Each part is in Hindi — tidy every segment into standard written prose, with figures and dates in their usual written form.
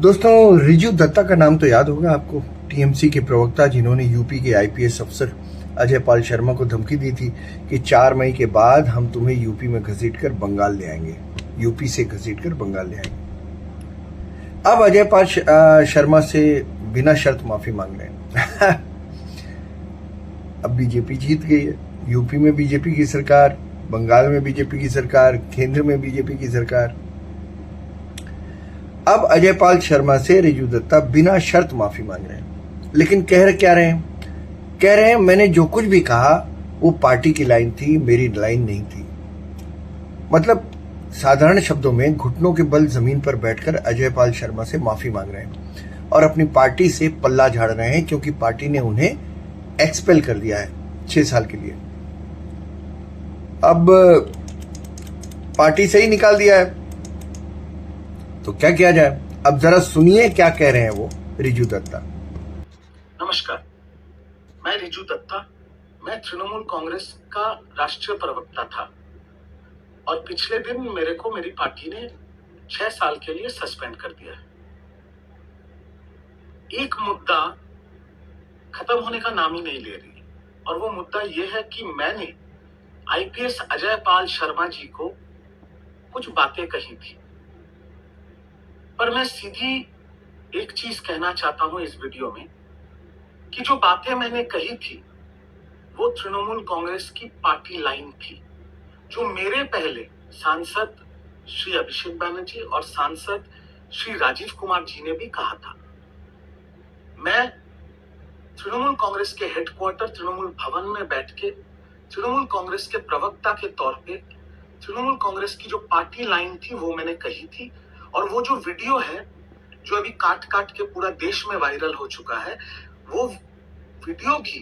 दोस्तों, रिजू दत्ता का नाम तो याद होगा आपको। टीएमसी के प्रवक्ता जिन्होंने यूपी के आईपीएस अफसर अजय पाल शर्मा को धमकी दी थी कि 4 मई के बाद हम तुम्हें यूपी में घसीटकर बंगाल ले आएंगे, यूपी से घसीटकर बंगाल ले आएंगे। अब अजय पाल शर्मा से बिना शर्त माफी मांग रहे हैं। अब बीजेपी जीत गई है। यूपी में बीजेपी की सरकार, बंगाल में बीजेपी की सरकार, केंद्र में बीजेपी की सरकार। अब अजय पाल शर्मा से रिजू दत्ता बिना शर्त माफी मांग रहे हैं। लेकिन कह रहे हैं मैंने जो कुछ भी कहा वो पार्टी की लाइन थी, मेरी लाइन नहीं थी। मतलब साधारण शब्दों में घुटनों के बल जमीन पर बैठकर अजय पाल शर्मा से माफी मांग रहे हैं और अपनी पार्टी से पल्ला झाड़ रहे हैं, क्योंकि पार्टी ने उन्हें एक्सपेल कर दिया है 6 साल के लिए। अब पार्टी से ही निकाल दिया है तो क्या किया जाए। अब जरा सुनिए क्या कह रहे हैं वो रिजू दत्ता। नमस्कार, मैं रिजू दत्ता। मैं तृणमूल कांग्रेस का राष्ट्रीय प्रवक्ता था और पिछले दिन मेरे को मेरी पार्टी ने 6 साल के लिए सस्पेंड कर दिया है। एक मुद्दा खत्म होने का नाम ही नहीं ले रही और वो मुद्दा ये है कि मैंने आईपीएस अजय पाल शर्मा जी को कुछ बातें कही थी, पर मैं सीधी एक चीज कहना चाहता हूं इस वीडियो में कि जो बातें मैंने कही थी वो तृणमूल कांग्रेस की पार्टी लाइन थी, जो मेरे पहले सांसद श्री अभिषेक बैनर्जी और सांसद श्री राजीव कुमार जी ने भी कहा था। मैं तृणमूल कांग्रेस के हेडक्वार्टर तृणमूल भवन में बैठ के तृणमूल कांग्रेस के प्रवक्ता के तौर पे तृणमूल कांग्रेस की जो पार्टी लाइन थी वो मैंने कही थी। और वो जो वीडियो है जो अभी काट काट के पूरा देश में वायरल हो चुका है, वो वीडियो भी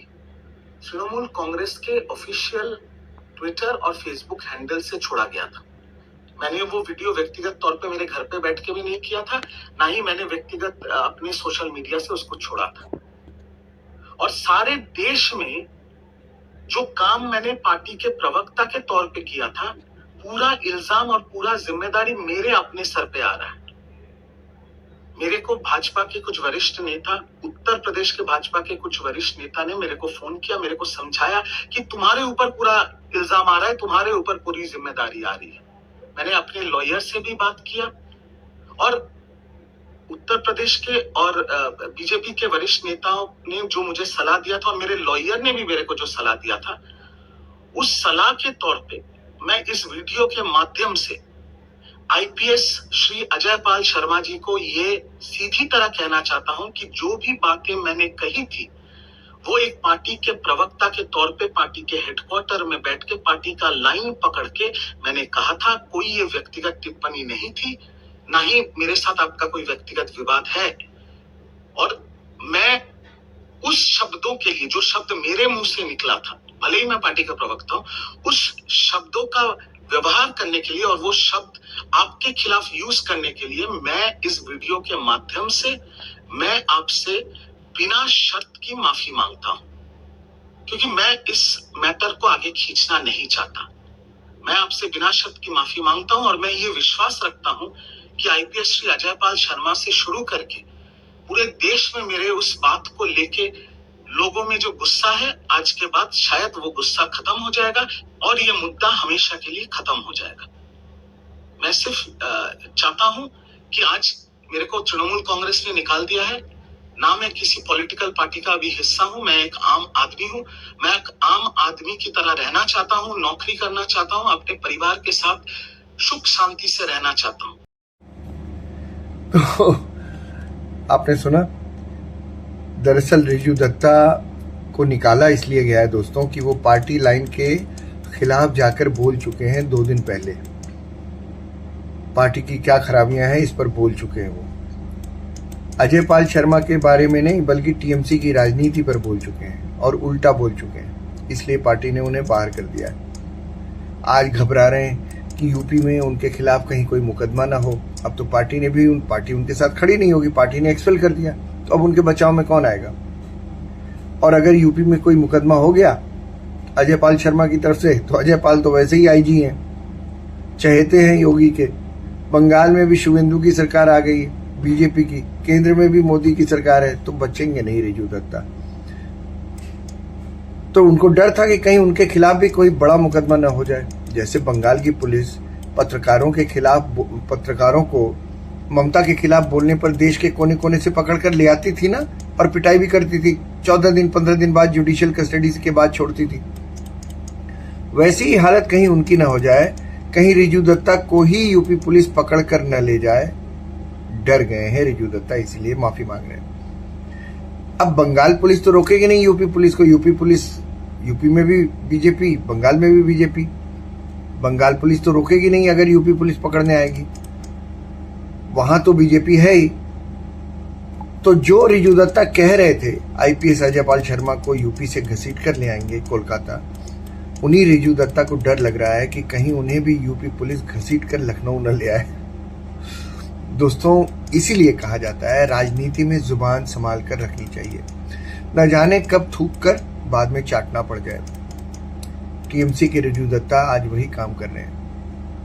तृणमूल कांग्रेस के ऑफिशियल ट्विटर और फेसबुक हैंडल से छोड़ा गया था। मैंने वो वीडियो व्यक्तिगत तौर पे मेरे घर पे बैठ के भी नहीं किया था, ना ही मैंने व्यक्तिगत अपने सोशल मीडिया से उसको छोड़ा था। और सारे देश में जो काम मैंने पार्टी के प्रवक्ता के तौर पे किया था, पूरा इल्जाम और पूरा जिम्मेदारी मेरे अपने सर पे आ रहा है। मेरे को भाजपा के कुछ वरिष्ठ नेता, उत्तर प्रदेश के भाजपा के कुछ वरिष्ठ नेता ने मेरे को फोन किया, मेरे को समझाया कि तुम्हारे ऊपर पूरा इल्जाम आ रहा है, तुम्हारे ऊपर पूरी जिम्मेदारी आ रही है। मैंने अपने लॉयर से भी बात किया और उत्तर प्रदेश के और बीजेपी के वरिष्ठ नेताओं ने जो मुझे सलाह दिया था और मेरे लॉयर ने भी मेरे को जो सलाह दिया था, उस सलाह के तौर पे मैं इस वीडियो के माध्यम से आईपीएस श्री अजय पाल शर्मा जी को ये सीधी तरह कहना चाहता हूं कि जो भी बातें मैंने कही थी वो एक पार्टी के प्रवक्ता के तौर पे पार्टी के हेडक्वार्टर में बैठ के पार्टी का लाइन पकड़ के मैंने कहा था। कोई ये व्यक्तिगत टिप्पणी नहीं थी, ना ही मेरे साथ आपका कोई व्यक्तिगत विवाद है। और मैं उस शब्दों के लिए, जो शब्द मेरे मुंह से निकला था, भले ही मैं पार्टी का प्रवक्ता हूं, उस शब्दों का व्यवहार करने के लिए और वो शब्द आपके खिलाफ यूज करने के लिए मैं इस वीडियो के माध्यम से मैं आपसे बिना शर्त की माफी मांगता हूं, क्योंकि मैं इस मैटर को आगे खींचना नहीं चाहता। मैं आपसे बिना शर्त की माफी मांगता हूं और मैं ये विश्वास रखता हूं कि आईपीएस श्री अजय पाल शर्मा से शुरू करके पूरे देश में मेरे उस बात को लेके लोगों में जो गुस्सा है, आज के बाद शायद वो गुस्सा खत्म हो जाएगा और ये मुद्दा हमेशा के लिए खत्म हो जाएगा। मैं सिर्फ चाहता हूं कि आज मेरे को तृणमूल कांग्रेस ने निकाल दिया है, ना मैं किसी पॉलिटिकल पार्टी का अभी हिस्सा हूं, मैं एक आम आदमी हूं। मैं एक आम आदमी की तरह रहना चाहता हूं, नौकरी करना चाहता हूं, अपने परिवार के साथ सुख शांति से रहना चाहता हूं। तो आपने सुना, दरअसल रिजू दत्ता को निकाला इसलिए गया है दोस्तों कि वो पार्टी लाइन के खिलाफ जाकर बोल चुके हैं 2 दिन पहले। पार्टी की क्या खराबियां हैं इस पर बोल चुके हैं वो। अजय पाल शर्मा के बारे में नहीं बल्कि टीएमसी की राजनीति पर बोल चुके हैं और उल्टा बोल चुके हैं, इसलिए पार्टी ने उन्हें बाहर कर दिया है। आज घबरा रहे हैं कि यूपी में उनके खिलाफ कहीं कोई मुकदमा ना हो। अब तो पार्टी ने भी पार्टी उनके साथ खड़ी नहीं होगी, पार्टी ने एक्सपेल कर दिया, तो अब उनके बचाव में कौन आएगा। और अगर यूपी में कोई मुकदमा हो गया अजय पाल शर्मा की तरफ से, तो अजय पाल तो वैसे ही आईजी हैं, चहेते हैं योगी के। बंगाल में भी शुभेंदु की सरकार आ गई है, बीजेपी की, केंद्र में भी मोदी की सरकार है, तो बचेंगे नहीं रिजू दत्ता। तो उनको डर था कि कहीं उनके खिलाफ भी कोई बड़ा मुकदमा न हो जाए। जैसे बंगाल की पुलिस पत्रकारों को ममता के खिलाफ बोलने पर देश के कोने कोने से पकड़ कर ले आती थी ना, और पिटाई भी करती थी, 14 दिन 15 दिन बाद जुडिशियल कस्टडी के बाद छोड़ती थी। वैसी ही हालत कहीं उनकी न हो जाए, कहीं रिजू दत्ता को ही यूपी पुलिस पकड़ कर न ले जाए। डर गए हैं रिजू दत्ता, इसीलिए माफी मांग रहे हैं। अब बंगाल पुलिस तो रोकेगी नहीं यूपी पुलिस को। यूपी में भी बीजेपी, बंगाल में भी बीजेपी। बंगाल पुलिस तो रोकेगी नहीं अगर यूपी पुलिस पकड़ने आएगी, वहां तो बीजेपी है ही। तो जो रिजू दत्ता कह रहे थे आईपीएस अजय पाल शर्मा को यूपी से घसीट कर ले आएंगे कोलकाता, उन्हीं रिजू दत्ता को डर लग रहा है कि कहीं उन्हें भी यूपी पुलिस घसीट कर लखनऊ न ले आए। दोस्तों, इसीलिए कहा जाता है राजनीति में जुबान संभाल कर रखनी चाहिए, न जाने कब थूक कर बाद में चाटना पड़ जाए। टीएमसी के रिजू दत्ता आज वही काम कर रहे हैं।